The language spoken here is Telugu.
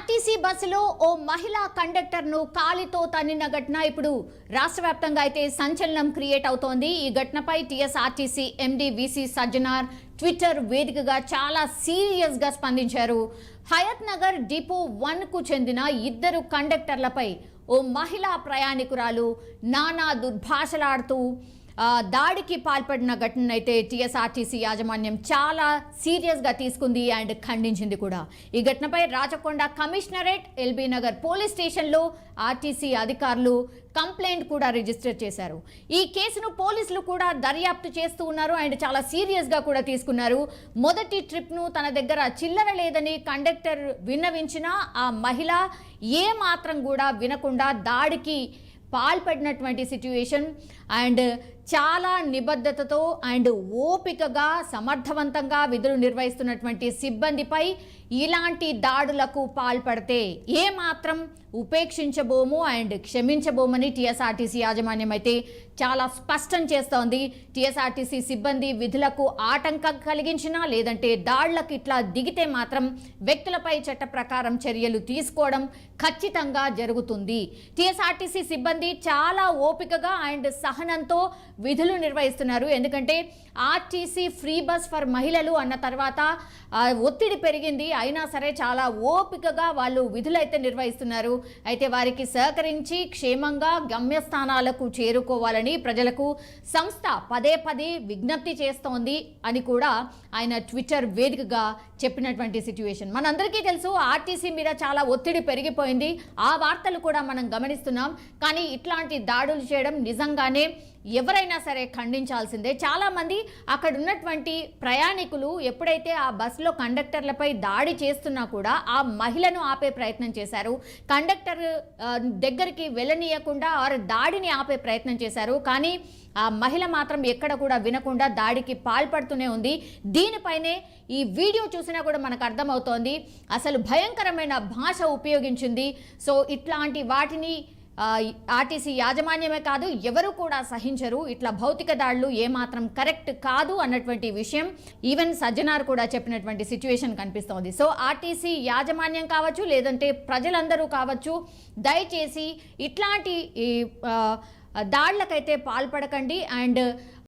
ఆర్టీసీ బస్సులో ఓ మహిళా కండక్టర్ను కాలితో తన్నిన ఘటన ఇప్పుడు రాష్ట్ర వ్యాప్తంగా అయితే సంచలనం క్రియేట్ అవుతోంది. ఈ ఘటనపై TSRTC MD VC Sajjanar Twitter వేదికగా చాలా సీరియస్గా స్పందించారు. హయత్ నగర్ డిపో 1కు చెందిన ఇద్దరు కండక్టర్లపై ఓ మహిళా ప్రయాణికురాలు నానా దుర్భాషలాడుతూ దాడికి పాల్పడిన ఘటనైతే టీఎస్ఆర్టీసీ యాజమాన్యం చాలా సీరియస్గా తీసుకుంది అండ్ ఖండించింది కూడా. ఈ ఘటనపై Rachakonda commissionerate, LB Nagar police స్టేషన్లో ఆర్టీసీ అధికారులు కంప్లైంట్ కూడా రిజిస్టర్ చేశారు. ఈ కేసును పోలీసులు కూడా దర్యాప్తు చేస్తూ ఉన్నారు అండ్ చాలా సీరియస్గా కూడా తీసుకున్నారు. మొదటి ట్రిప్ను తన దగ్గర చిల్లర లేదని కండక్టర్ విన్నవించినా ఆ మహిళ ఏ మాత్రం కూడా వినకుండా దాడికి పాల్పడినటువంటి సిట్యుయేషన్ అండ్ చాలా నిబద్ధతతో అండ్ ఓపికగా సమర్థవంతంగా విధులు నిర్వహిస్తున్నటువంటి సిబ్బందిపై ఇలాంటి దాడులకు పాల్పడితే ఏమాత్రం ఉపేక్షించబోము అండ్ క్షమించబోమని టీఎస్ఆర్టీసీ యాజమాన్యం అయితే చాలా స్పష్టం చేస్తోంది. టీఎస్ఆర్టీసీ సిబ్బంది విధులకు ఆటంకం కలిగించినా లేదంటే దాడులకు ఇట్లా దిగితే మాత్రం వ్యక్తులపై చట్ట ప్రకారం చర్యలు తీసుకోవడం ఖచ్చితంగా జరుగుతుంది. టీఎస్ఆర్టీసీ సిబ్బంది చాలా ఓపికగా అండ్ సహనంతో విధులు నిర్వహిస్తున్నారు. ఎందుకంటే ఆర్టీసీ ఫ్రీ బస్ ఫర్ మహిళలు అన్న తర్వాత ఒత్తిడి పెరిగింది. అయినా సరే చాలా ఓపికగా వాళ్ళు విధులైతే నిర్వహిస్తున్నారు. అయితే వారికి సహకరించి క్షేమంగా గమ్యస్థానాలకు చేరుకోవాలని ప్రజలకు సంస్థ పదే పదే విజ్ఞప్తి చేస్తోంది అని కూడా ఆయన ట్విట్టర్ వేదికగా చెప్పినటువంటి సిట్యుయేషన్ మనందరికీ తెలుసు. ఆర్టీసీ మీద చాలా ఒత్తిడి పెరిగిపోయింది. ఆ వార్తలు కూడా మనం గమనిస్తున్నాం. కానీ ఇట్లాంటి దాడులు చేయడం నిజంగానే ఎవరైనా సరే ఖండించాల్సిందే. చాలామంది అక్కడ ఉన్నటువంటి ప్రయాణికులు ఎప్పుడైతే ఆ బస్సులో కండక్టర్లపై దాడి చేస్తున్నా కూడా ఆ మహిళను ఆపే ప్రయత్నం చేశారు. కండక్టర్ దగ్గరికి వెళ్ళనీయకుండా ఆరు దాడిని ఆపే ప్రయత్నం చేశారు. కానీ ఆ మహిళ మాత్రం ఎక్కడ కూడా వినకుండా దాడికి పాల్పడుతూనే ఉంది. దీనిపైనే ఈ వీడియో చూసినా కూడా మనకు అర్థమవుతోంది అసలు భయంకరమైన భాష ఉపయోగించింది. సో ఇట్లాంటి వాటిని ఆర్టీసీ యాజమాన్యమే కాదు ఎవరు కూడా సహించరు. ఇట్లా భౌతిక దాడులు ఏమాత్రం కరెక్ట్ కాదు అన్నటువంటి విషయం ఈవెన్ సజ్జనార్ కూడా చెప్పినటువంటి సిచ్యువేషన్ కనిపిస్తోంది. సో ఆర్టీసీ యాజమాన్యం కావచ్చు లేదంటే ప్రజలందరూ కావచ్చు, దయచేసి ఇట్లాంటి దాడులకైతే పాల్పడకండి అండ్